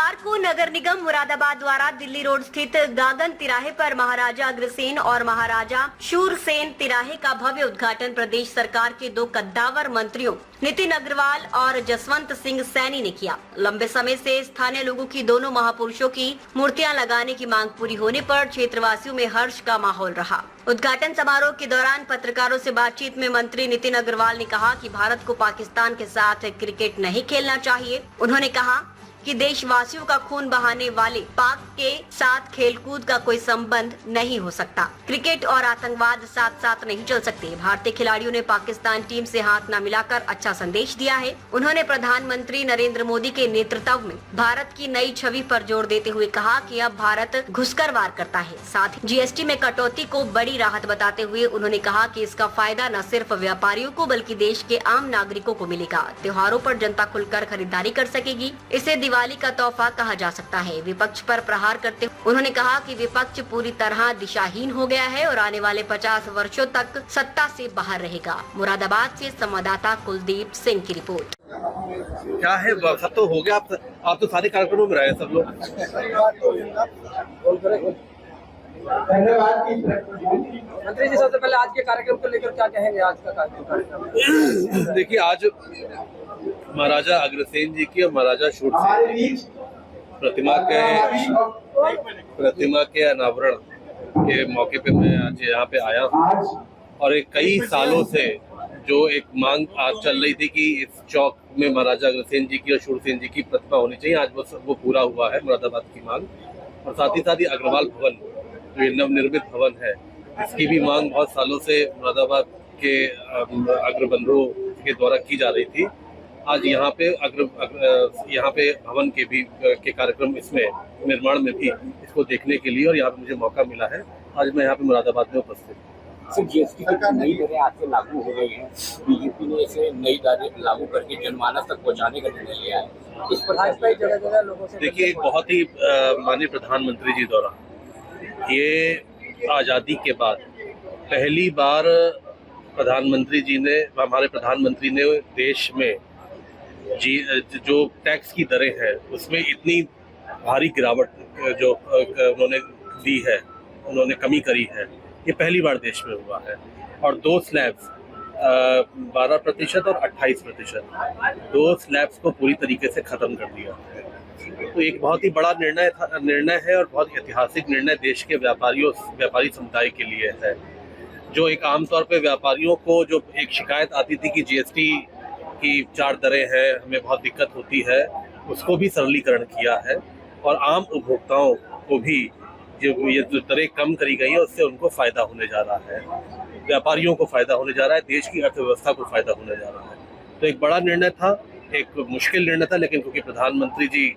सोमवार को नगर निगम मुरादाबाद द्वारा दिल्ली रोड स्थित गागन तिराहे पर महाराजा अग्रसेन और महाराजा शूरसेन तिराहे का भव्य उद्घाटन प्रदेश सरकार के दो कद्दावर मंत्रियों नितिन अग्रवाल और जसवंत सिंह सैनी ने किया। लंबे समय से स्थानीय लोगों की दोनों महापुरुषों की मूर्तियां लगाने की मांग पूरी होने पर क्षेत्रवासियों में हर्ष का माहौल रहा। उद्घाटन समारोह के दौरान पत्रकारों से बातचीत में मंत्री नितिन अग्रवाल ने कहा कि भारत को पाकिस्तान के साथ क्रिकेट नहीं खेलना चाहिए। उन्होंने कहा कि देशवासियों का खून बहाने वाले पाक के साथ खेलकूद का कोई संबंध नहीं हो सकता। क्रिकेट और आतंकवाद साथ साथ नहीं चल सकते। भारतीय खिलाड़ियों ने पाकिस्तान टीम से हाथ न मिलाकर अच्छा संदेश दिया है। उन्होंने प्रधानमंत्री नरेंद्र मोदी के नेतृत्व में भारत की नई छवि पर जोर देते हुए कहा कि अब भारत घुसकर वार करता है। साथ ही जीएसटी में कटौती को बड़ी राहत बताते हुए उन्होंने कहा कि इसका फायदा न सिर्फ व्यापारियों को बल्कि देश के आम नागरिकों को मिलेगा। त्योहारों पर जनता खुलकर खरीदारी कर सकेगी। इसे दिवाली का तोहफा कहा जा सकता है। विपक्ष पर प्रहार करते हुए उन्होंने कहा कि विपक्ष पूरी तरह दिशाहीन हो गया है और आने वाले 50 वर्षों तक सत्ता से बाहर रहेगा। मुरादाबाद से संवाददाता कुलदीप सिंह की रिपोर्ट। क्या है, सब तो हो गया। आप तो सारे कार्यक्रमों में रहे सब लोग। मंत्री जी, सबसे पहले आज के कार्यक्रम को लेकर क्या कहेंगे? आज का कार्यक्रम देखिए, आज महाराजा अग्रसेन जी की और महाराजा शूरसेन जी की प्रतिमा के अनावरण के मौके पे मैं आज यहाँ पे आया हूँ। और एक कई सालों से जो एक मांग आज चल रही थी कि इस चौक में महाराजा अग्रसेन जी की और शूरसेन जी की प्रतिमा होनी चाहिए, आज वो पूरा हुआ है मुरादाबाद की मांग। और साथ ही अग्रवाल भवन, जो ये नवनिर्मित भवन है, इसकी भी मांग बहुत सालों से मुरादाबाद के अग्रबंधुओं के द्वारा की जा रही थी। आज यहाँ पे यहाँ पे भवन के कार्यक्रम, इसमें निर्माण में भी इसको देखने के लिए और यहाँ पे मुझे मौका मिला है। आज मैं यहाँ पे मुरादाबाद में उपस्थित हूँ। जीएसटी की नई दरें आज से लागू हो गई हैं। बीजेपी ने इसे नई दरें लागू करके जनमानस तक पहुँचाने का निर्णय लिया है। इस पर जगह जगह लोगों से देखिए, एक बहुत ही माननीय प्रधानमंत्री जी द्वारा ये आज़ादी के बाद पहली बार हमारे प्रधानमंत्री ने देश में जो टैक्स की दरें हैं उसमें इतनी भारी गिरावट जो उन्होंने दी है, उन्होंने कमी करी है, ये पहली बार देश में हुआ है। और दो स्लैब्स 12% और 28%, दो स्लैब्स को पूरी तरीके से ख़त्म कर दिया है। तो एक बहुत ही बड़ा निर्णय है और बहुत ऐतिहासिक निर्णय देश के व्यापारी समुदाय के लिए है। जो एक आमतौर पे व्यापारियों को जो एक शिकायत आती थी कि जीएसटी की 4 दरें हैं, हमें बहुत दिक्कत होती है, उसको भी सरलीकरण किया है। और आम उपभोक्ताओं को भी ये जो दरें कम करी गई है उससे उनको फ़ायदा होने जा रहा है, व्यापारियों को फ़ायदा होने जा रहा है, देश की अर्थव्यवस्था को फ़ायदा होने जा रहा है। तो एक बड़ा निर्णय था, एक मुश्किल निर्णय था, लेकिन क्योंकि प्रधानमंत्री जी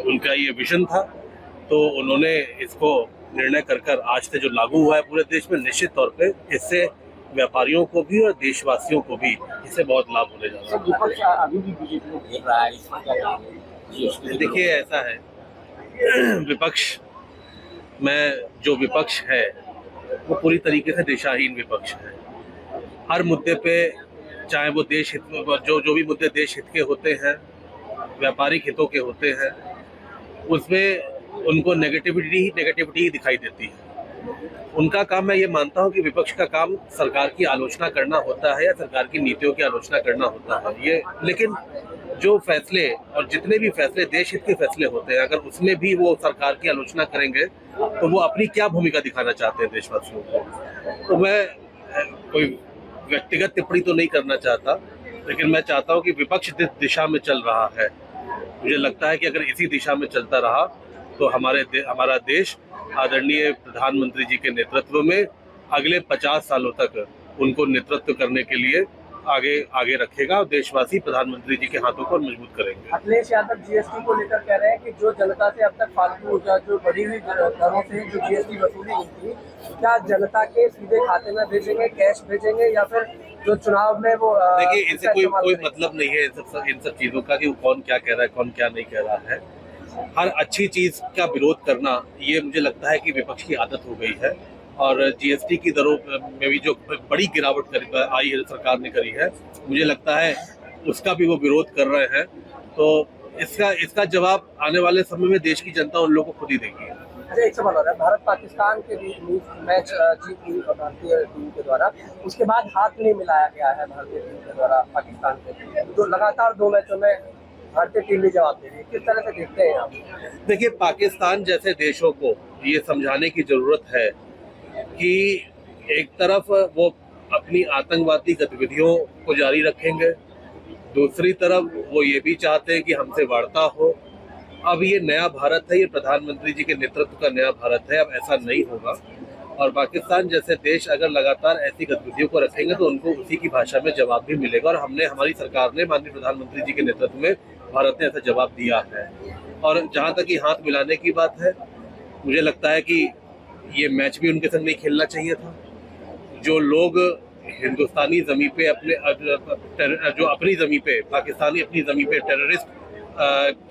उनका ये विजन था तो उन्होंने इसको निर्णय कर आज से जो लागू हुआ है पूरे देश में, निश्चित तौर पे इससे व्यापारियों को भी और देशवासियों को भी इससे बहुत लाभ होने जा रहा है। अभी भी बीजेपी को घेर रहा है, इसमें क्या कहेंगे? देखिए, ऐसा है, जो विपक्ष है वो पूरी तरीके से दिशाहीन विपक्ष है। हर मुद्दे पे, चाहे वो देश हित जो भी मुद्दे देश हित के होते हैं, व्यापारिक हितों के होते हैं, उसमें उनको नेगेटिविटी ही दिखाई देती है। उनका काम, मैं ये मानता हूँ कि विपक्ष का काम सरकार की आलोचना करना होता है या सरकार की नीतियों की आलोचना करना होता है ये, लेकिन जो फैसले और जितने भी फैसले देश हित के फैसले होते हैं, अगर उसमें भी वो सरकार की आलोचना करेंगे तो वो अपनी क्या भूमिका दिखाना चाहते हैं देशवासियों को। तो मैं कोई व्यक्तिगत टिप्पणी तो नहीं करना चाहता, लेकिन मैं चाहता हूँ कि विपक्ष जिस दिशा में चल रहा है, मुझे लगता है कि अगर इसी दिशा में चलता रहा तो हमारा देश आदरणीय प्रधानमंत्री जी के नेतृत्व में अगले 50 सालों तक उनको नेतृत्व करने के लिए आगे रखेगा और देशवासी प्रधानमंत्री जी के हाथों को मजबूत करेंगे। अखिलेश यादव जीएसटी को लेकर कह रहे हैं कि जो जनता से अब तक फालतू जो बढ़ी हुई दरों से जो जीएसटी वसूली गई थी, क्या जनता के सीधे खाते में भेजेंगे, कैश भेजेंगे, या फिर जो चुनाव में वो? देखिए, इनसे कोई मतलब नहीं है इन सब चीजों का कि कौन क्या कह रहा है, कौन क्या नहीं कह रहा है। हर अच्छी चीज का विरोध करना, ये मुझे लगता है कि विपक्ष की आदत हो गई है। और जीएसटी की दरों में भी जो बड़ी गिरावट आई है सरकार ने करी है, मुझे लगता है उसका भी वो विरोध कर रहे हैं। तो इसका जवाब आने वाले समय में देश की जनता उन लोगों को खुद ही देगी। अच्छा, एक सवाल हो रहा है, भारत पाकिस्तान के मैच जीत ली भारतीय टीम के द्वारा, उसके बाद हाथ नहीं मिलाया गया है भारतीय टीम के द्वारा पाकिस्तान के, तो लगातार 2 मैचों में भारतीय टीम भी जवाब दे रही है, किस तरह से देखते हैं आप? देखिए, पाकिस्तान जैसे देशों को ये समझाने की जरूरत है कि एक तरफ वो अपनी आतंकवादी गतिविधियों को जारी रखेंगे, दूसरी तरफ वो ये भी चाहते हैं कि हमसे वार्ता हो। अब ये नया भारत है, ये प्रधानमंत्री जी के नेतृत्व का नया भारत है, अब ऐसा नहीं होगा। और पाकिस्तान जैसे देश अगर लगातार ऐसी गतिविधियों को रखेंगे तो उनको उसी की भाषा में जवाब भी मिलेगा। और हमारी सरकार ने, माननीय प्रधानमंत्री जी के नेतृत्व में भारत ने ऐसा जवाब दिया है। और जहाँ तक ये हाथ मिलाने की बात है, मुझे लगता है कि ये मैच भी उनके संग नहीं खेलना चाहिए था। जो लोग हिंदुस्तानी जमीन पे जो अपनी जमीन पे, पाकिस्तानी अपनी जमीन पे टेररिस्ट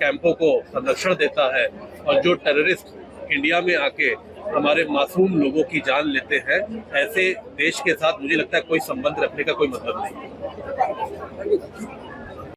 कैंपों को संरक्षण देता है और जो टेररिस्ट इंडिया में आके हमारे मासूम लोगों की जान लेते हैं, ऐसे देश के साथ मुझे लगता है कोई संबंध रखने का कोई मतलब नहीं।